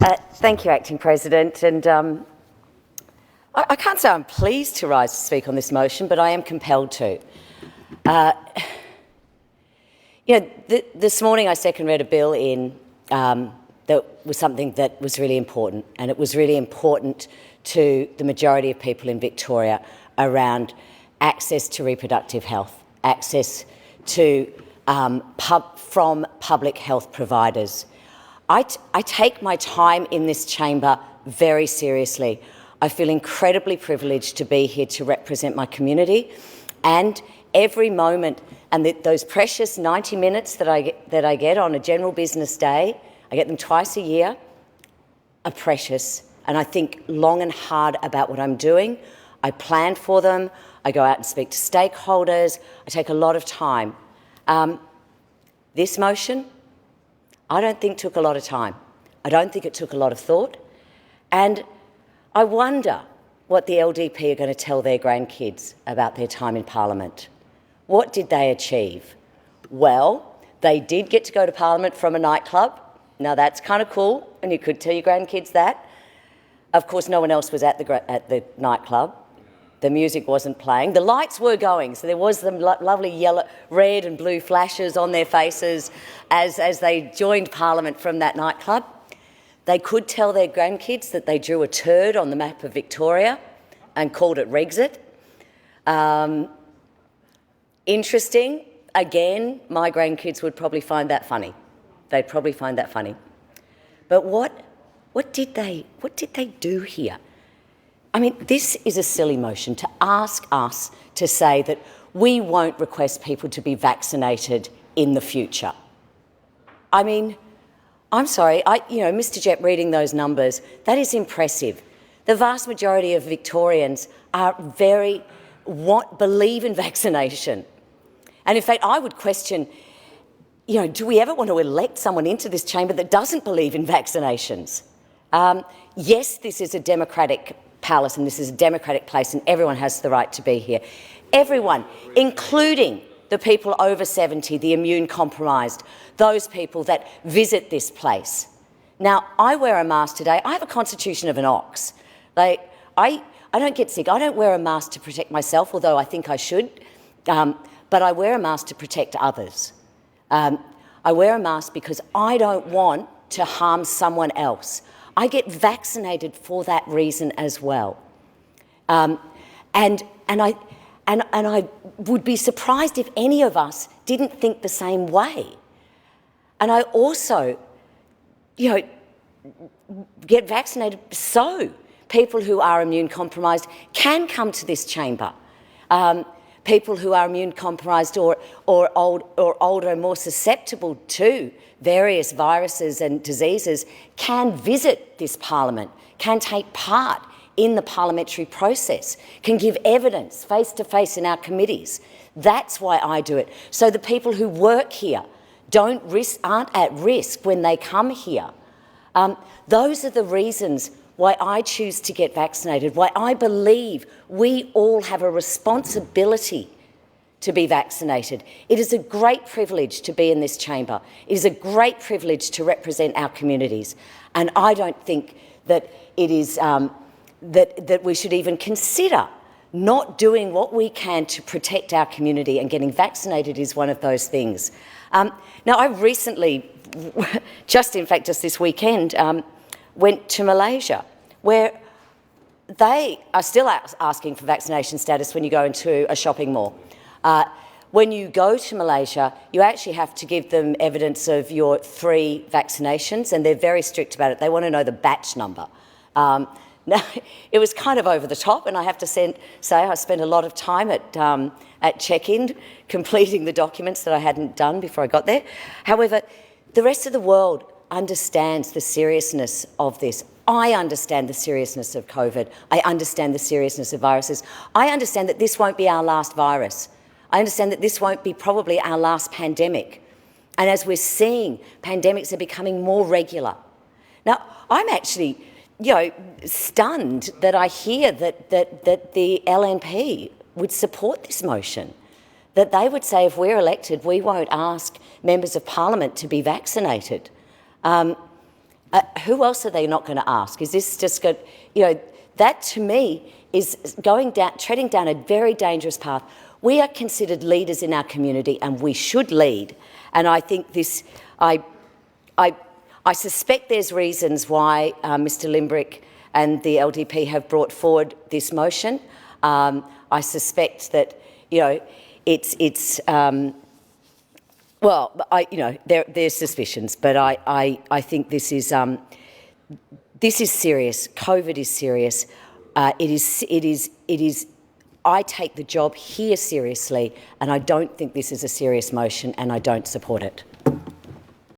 Thank you, Acting President. And I can't say I'm pleased to rise to speak on this motion, but I am compelled to. This morning I second-read a bill in that was something that was really important, and it was really important to the majority of people in Victoria around access to reproductive health, access to from public health providers. I take my time in this chamber very seriously. I feel incredibly privileged to be here to represent my community, and every moment, and those precious 90 minutes that I get on a general business day, I get them twice a year, are precious, and I think long and hard about what I'm doing. I plan for them, I go out and speak to stakeholders, I take a lot of time. This motion, I don't think took a lot of time. I don't think it took a lot of thought. And I wonder what the LDP are going to tell their grandkids about their time in Parliament. What did they achieve? Well, they did get to go to Parliament from a nightclub. Now that's kind of cool, and you could tell your grandkids that. Of course, no one else was at the nightclub. The music wasn't playing. The lights were going, so there was the lovely yellow, red and blue flashes on their faces as they joined Parliament from that nightclub. They could tell their grandkids that they drew a turd on the map of Victoria and called it Regxit. Interesting. Again, my grandkids would probably find that funny. They'd probably find that funny. But what did they do here? I mean, this is a silly motion to ask us to say that we won't request people to be vaccinated in the future. I mean, I'm sorry, Mr. Jett, reading those numbers, that is impressive. The vast majority of Victorians believe in vaccination. And in fact, I would question, do we ever want to elect someone into this chamber that doesn't believe in vaccinations? Yes, this is a democratic palace and this is a democratic place and everyone has the right to be here. Everyone, including the people over 70, the immune compromised, those people that visit this place. Now, I wear a mask today. I have a constitution of an ox. I don't get sick. I don't wear a mask to protect myself, although I think I should, but I wear a mask to protect others. I wear a mask because I don't want to harm someone else. I get vaccinated for that reason as well. And I would be surprised if any of us didn't think the same way. And I also, get vaccinated so people who are immune compromised can come to this chamber. People who are immune compromised or older and more susceptible to various viruses and diseases can visit this Parliament, can take part in the parliamentary process, can give evidence face-to-face in our committees. That's why I do it. So the people who work here aren't at risk when they come here. Those are the reasons why I choose to get vaccinated, why I believe we all have a responsibility to be vaccinated. It is a great privilege to be in this chamber. It is a great privilege to represent our communities. And I don't think that it is that we should even consider not doing what we can to protect our community, and getting vaccinated is one of those things. Now, I recently, just this weekend, went to Malaysia, where they are still asking for vaccination status when you go into a shopping mall. When you go to Malaysia, you actually have to give them evidence of your 3 vaccinations, and they're very strict about it. They want to know the batch number. Now, it was kind of over the top, and I have to say I spent a lot of time at check-in completing the documents that I hadn't done before I got there. However, the rest of the world understands the seriousness of this. I understand the seriousness of COVID. I understand the seriousness of viruses. I understand that this won't be our last virus. I understand that this won't be probably our last pandemic. And as we're seeing, pandemics are becoming more regular. Now, I'm actually, stunned that I hear that the LNP would support this motion, that they would say if we're elected, we won't ask members of Parliament to be vaccinated. Who else are they not going to ask? Is this just good? That to me is treading down a very dangerous path. We are considered leaders in our community, and we should lead. And I think this, I suspect there's reasons why Mr. Limbrick and the LDP have brought forward this motion. I suspect that there's suspicions, but I think this is serious. COVID is serious. It is. I take the job here seriously, and I don't think this is a serious motion, and I don't support it.